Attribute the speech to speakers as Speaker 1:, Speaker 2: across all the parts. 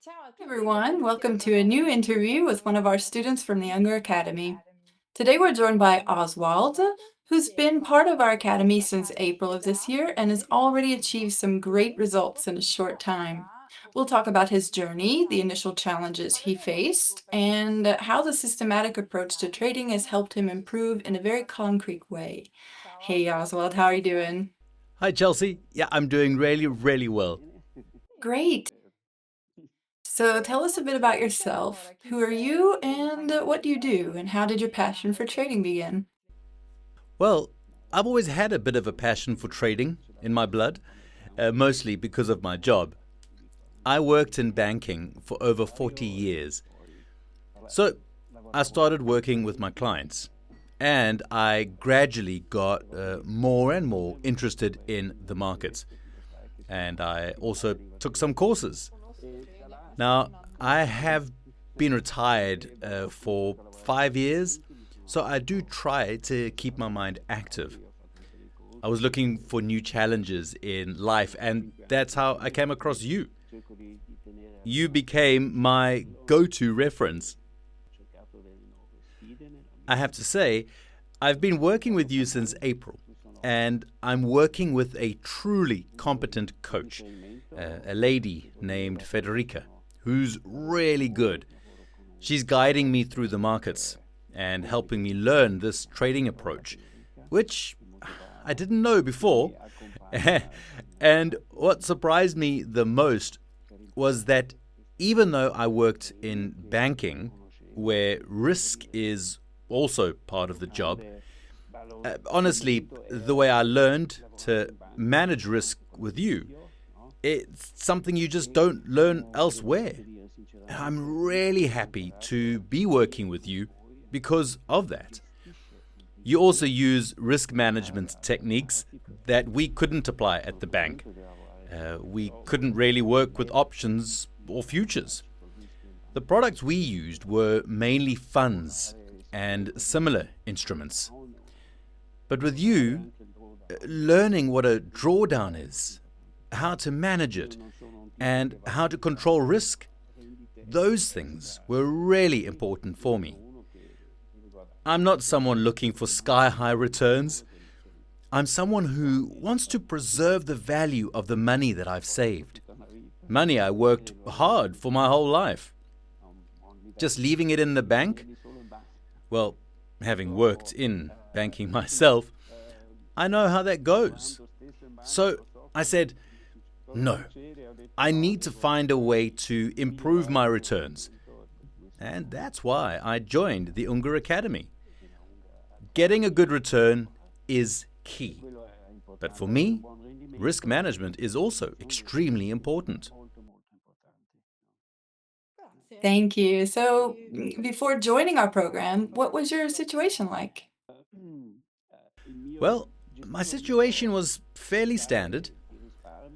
Speaker 1: Hey everyone, welcome to a new interview with one of our students from the Unger Academy. Today we're joined by Oswald, who's been part of our academy since April of this year and has already achieved some great results in a short time. We'll talk about his journey, the initial challenges he faced, and how the systematic approach to trading has helped him improve in a very concrete way. Hey Oswald, how are you doing?
Speaker 2: Hi, Chelsea. Yeah, I'm doing really, really well.
Speaker 1: Great. So tell us a bit about yourself. Who are you and what do you do? And how did your passion for trading begin?
Speaker 2: Well, I've always had a bit of a passion for trading in my blood, mostly because of my job. I worked in banking for over 40 years. So I started working with my clients, and I gradually got more and more interested in the markets. And I also took some courses. Now, I have been retired for 5 years, so I do try to keep my mind active. I was looking for new challenges in life, and that's how I came across you. You became my go to reference. I have to say, I've been working with you since April, and I'm working with a truly competent coach, a lady named Federica, who's really good. She's guiding me through the markets and helping me learn this trading approach, which I didn't know before. And what surprised me the most was that even though I worked in banking, where risk is also part of the job, honestly, the way I learned to manage risk with you, it's something you just don't learn elsewhere. I'm really happy to be working with you because of that. You also use risk management techniques that we couldn't apply at the bank. We couldn't really work with options or futures. The products we used were mainly funds and similar instruments. But with you, learning what a drawdown is, how to manage it, and how to control risk, those things were really important for me. I'm not someone looking for sky-high returns. I'm someone who wants to preserve the value of the money that I've saved. Money I worked hard for my whole life. Just leaving it in the bank? Well, having worked in banking myself, I know how that goes. So I said, no, I need to find a way to improve my returns. And that's why I joined the Unger Academy. Getting a good return is key. But for me, risk management is also extremely important.
Speaker 1: Thank you. So, before joining our program, what was your situation like?
Speaker 2: Well, my situation was fairly standard.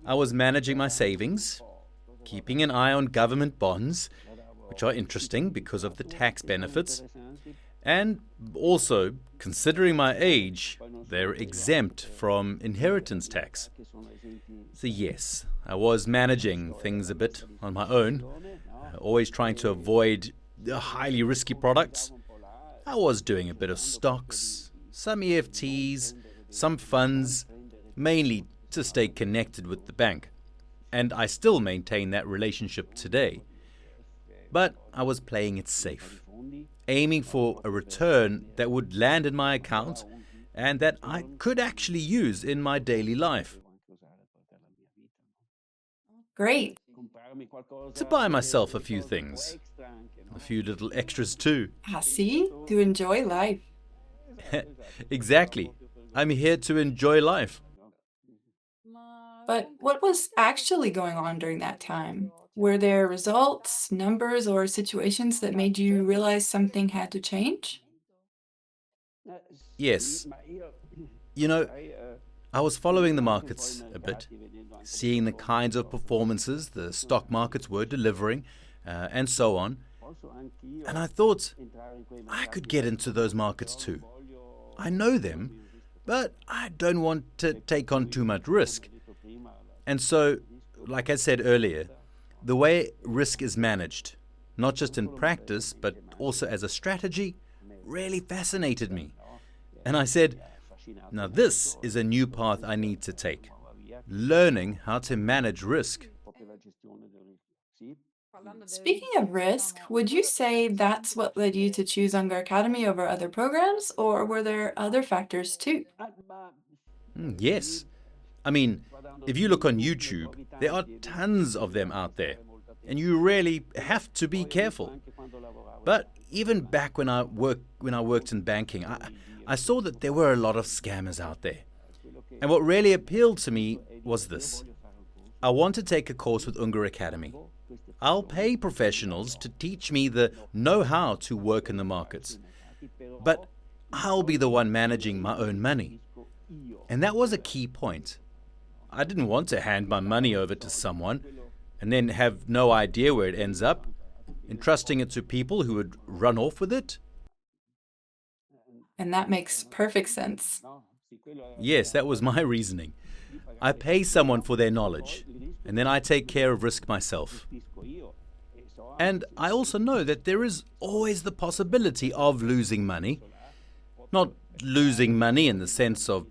Speaker 2: I was managing my savings, keeping an eye on government bonds, which are interesting because of the tax benefits, and also, considering my age, they're exempt from inheritance tax. So yes, I was managing things a bit on my own, always trying to avoid highly risky products. I was doing a bit of stocks, some EFTs, some funds, mainly to stay connected with the bank. And I still maintain that relationship today. But I was playing it safe, aiming for a return that would land in my account and that I could actually use in my daily life.
Speaker 1: Great.
Speaker 2: To buy myself a few things, a few little extras too.
Speaker 1: I see. To enjoy life.
Speaker 2: Exactly. I'm here to enjoy life.
Speaker 1: But what was actually going on during that time? Were there results, numbers, or situations that made you realize something had to change?
Speaker 2: Yes, you know, I was following the markets a bit, seeing the kinds of performances the stock markets were delivering, and so on. And I thought I could get into those markets too. I know them, but I don't want to take on too much risk. And so, like I said earlier, the way risk is managed, not just in practice, but also as a strategy, really fascinated me. And I said, now this is a new path I need to take, learning how to manage risk.
Speaker 1: Speaking of risk, would you say that's what led you to choose Unger Academy over other programs, or were there other factors too?
Speaker 2: Yes. I mean, if you look on YouTube, there are tons of them out there, and you really have to be careful. But even back when I worked in banking, I saw that there were a lot of scammers out there. And what really appealed to me was this. I want to take a course with Unger Academy. I'll pay professionals to teach me the know-how to work in the markets. But I'll be the one managing my own money. And that was a key point. I didn't want to hand my money over to someone and then have no idea where it ends up, entrusting it to people who would run off with it.
Speaker 1: And that makes perfect sense.
Speaker 2: Yes, that was my reasoning. I pay someone for their knowledge, and then I take care of risk myself. And I also know that there is always the possibility of losing money. Not losing money in the sense of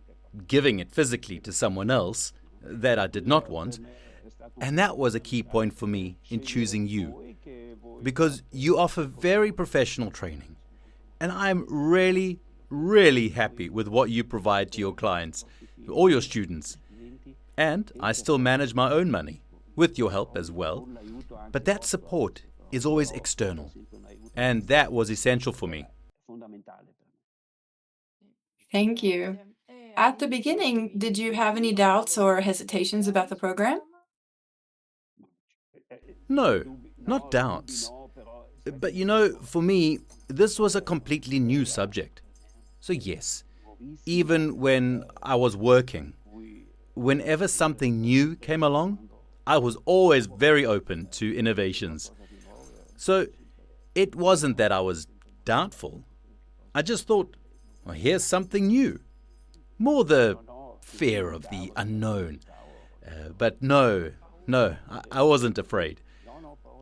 Speaker 2: giving it physically to someone else, that I did not want. And that was a key point for me in choosing you, because you offer very professional training. And I'm really, really happy with what you provide to your clients, or your students. And I still manage my own money, with your help as well. But that support is always external. And that was essential for me.
Speaker 1: Thank you. At the beginning, did you have any doubts or hesitations about the program?
Speaker 2: No, not doubts. But for me, this was a completely new subject. So yes, even when I was working, whenever something new came along, I was always very open to innovations. So it wasn't that I was doubtful. I just thought, well, here's something new. More the fear of the unknown. But no, I wasn't afraid.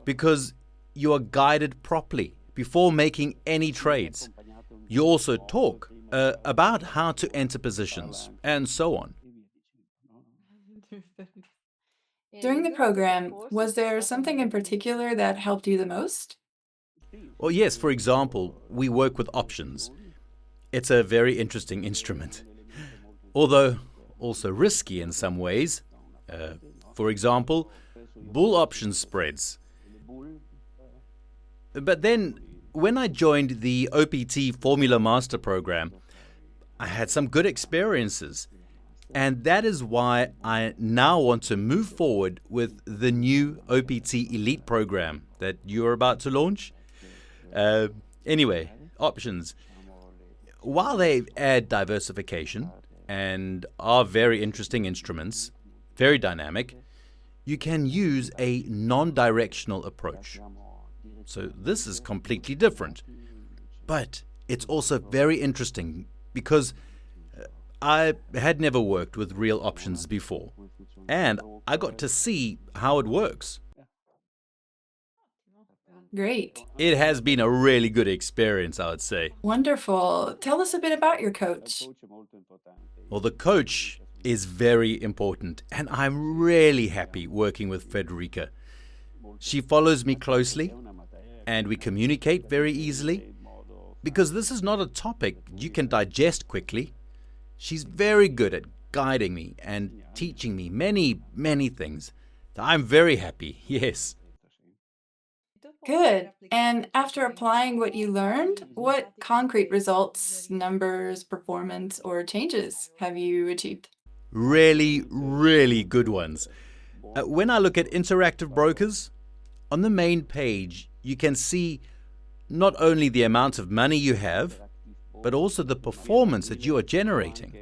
Speaker 2: Because you are guided properly before making any trades. You also talk about how to enter positions and so on.
Speaker 1: During the program, was there something in particular that helped you the most?
Speaker 2: Well, yes, for example, we work with options. It's a very interesting instrument, although also risky in some ways. For example, bull option spreads. But then, when I joined the OPT Formula Master program, I had some good experiences. And that is why I now want to move forward with the new OPT Elite program that you're about to launch. Anyway, options. While they add diversification and are very interesting instruments, very dynamic, you can use a non-directional approach. So this is completely different. But it's also very interesting because I had never worked with real options before, and I got to see how it works.
Speaker 1: Great.
Speaker 2: It has been a really good experience, I would say.
Speaker 1: Wonderful. Tell us a bit about your coach.
Speaker 2: Well, the coach is very important, and I'm really happy working with Frederica. She follows me closely, and we communicate very easily, because this is not a topic you can digest quickly. She's very good at guiding me and teaching me many, many things. I'm very happy, yes.
Speaker 1: Good. And after applying what you learned, what concrete results, numbers, performance, or changes have you achieved?
Speaker 2: Really, really good ones. When I look at interactive brokers, on the main page, you can see not only the amount of money you have, but also the performance that you are generating.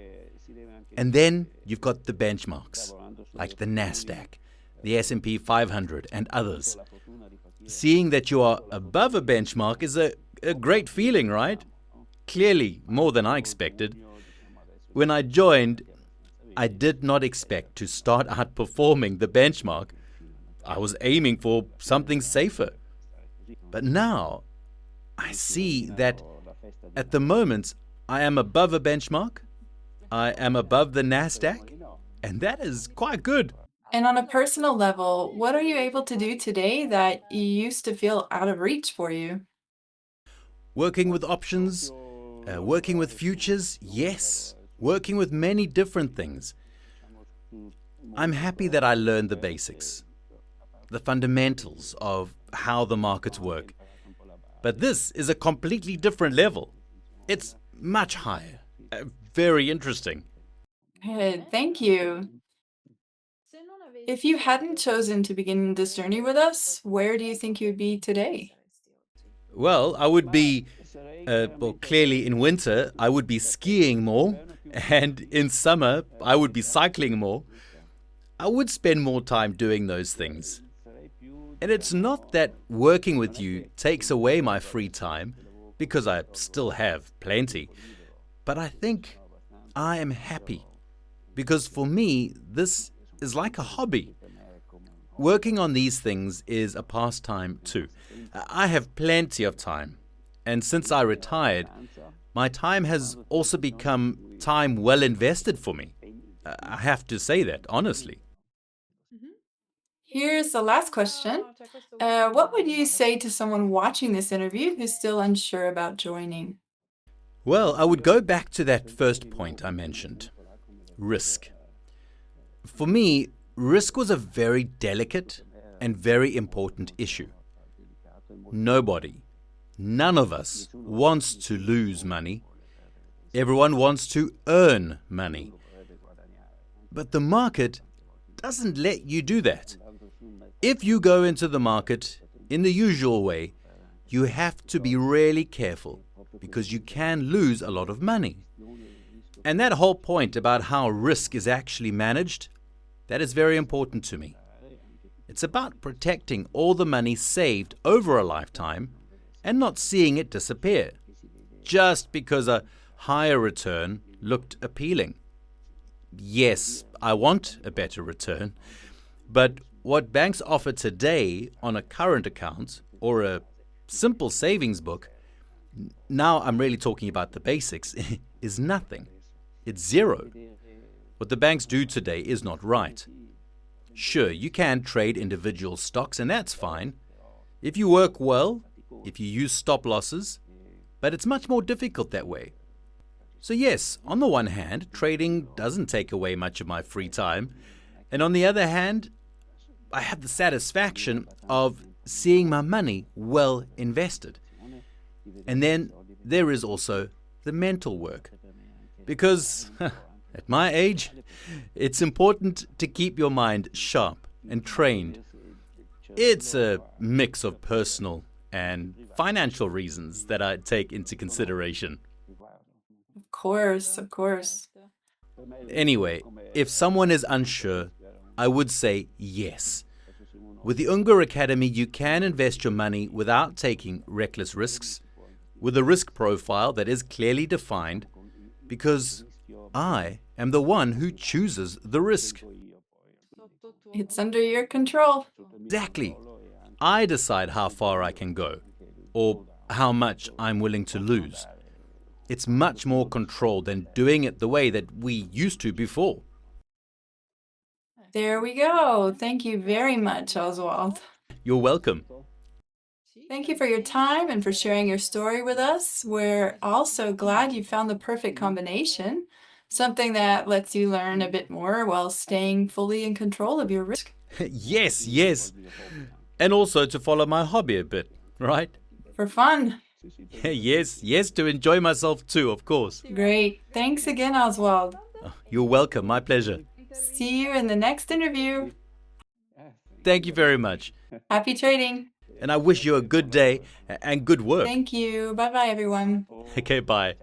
Speaker 2: And then you've got the benchmarks, like the Nasdaq, the S&P 500, and others. Seeing that you are above a benchmark is a great feeling, right? Clearly, more than I expected. When I joined, I did not expect to start outperforming the benchmark. I was aiming for something safer. But now I see that at the moment I am above a benchmark, I am above the Nasdaq, and that is quite good.
Speaker 1: And on a personal level, what are you able to do today that used to feel out of reach for you?
Speaker 2: Working with options, working with futures, yes. Working with many different things. I'm happy that I learned the basics, the fundamentals of how the markets work. But this is a completely different level. It's much higher. Very interesting.
Speaker 1: Good, thank you. If you hadn't chosen to begin this journey with us, where do you think you would be today?
Speaker 2: Well, I would be, clearly in winter, I would be skiing more, and in summer, I would be cycling more. I would spend more time doing those things. And it's not that working with you takes away my free time, because I still have plenty, but I think I am happy, because for me, this is like a hobby. Working on these things is a pastime too. I have plenty of time, and since I retired, my time has also become time well invested for me. I have to say that, honestly.
Speaker 1: Here's the last question. What would you say to someone watching this interview who's still unsure about joining?
Speaker 2: Well, I would go back to that first point I mentioned, risk. For me, risk was a very delicate and very important issue. Nobody, none of us wants to lose money. Everyone wants to earn money. But the market doesn't let you do that. If you go into the market in the usual way, you have to be really careful because you can lose a lot of money. And that whole point about how risk is actually managed, that is very important to me. It's about protecting all the money saved over a lifetime and not seeing it disappear just because a higher return looked appealing. Yes, I want a better return, but what banks offer today on a current account or a simple savings book, now I'm really talking about the basics, is nothing. It's zero. What the banks do today is not right. Sure, you can trade individual stocks, and that's fine. If you work well, if you use stop losses, but it's much more difficult that way. So yes, on the one hand, trading doesn't take away much of my free time, and on the other hand, I have the satisfaction of seeing my money well invested. And then there is also the mental work. Because at my age, it's important to keep your mind sharp and trained. It's a mix of personal and financial reasons that I take into consideration.
Speaker 1: Of course, of course.
Speaker 2: Anyway, if someone is unsure, I would say yes. With the Unger Academy, you can invest your money without taking reckless risks, with a risk profile that is clearly defined, because I am the one who chooses the risk.
Speaker 1: It's under your control.
Speaker 2: Exactly. I decide how far I can go, or how much I'm willing to lose. It's much more controlled than doing it the way that we used to before.
Speaker 1: There we go. Thank you very much, Oswald.
Speaker 2: You're welcome.
Speaker 1: Thank you for your time and for sharing your story with us. We're also glad you found the perfect combination, something that lets you learn a bit more while staying fully in control of your risk.
Speaker 2: Yes, yes. And also to follow my hobby a bit, right?
Speaker 1: For fun.
Speaker 2: Yes, yes, to enjoy myself too, of course.
Speaker 1: Great. Thanks again, Oswald.
Speaker 2: You're welcome, my pleasure.
Speaker 1: See you in the next interview.
Speaker 2: Thank you very much.
Speaker 1: Happy trading.
Speaker 2: And I wish you a good day and good work.
Speaker 1: Thank you. Bye bye, everyone.
Speaker 2: Okay, bye.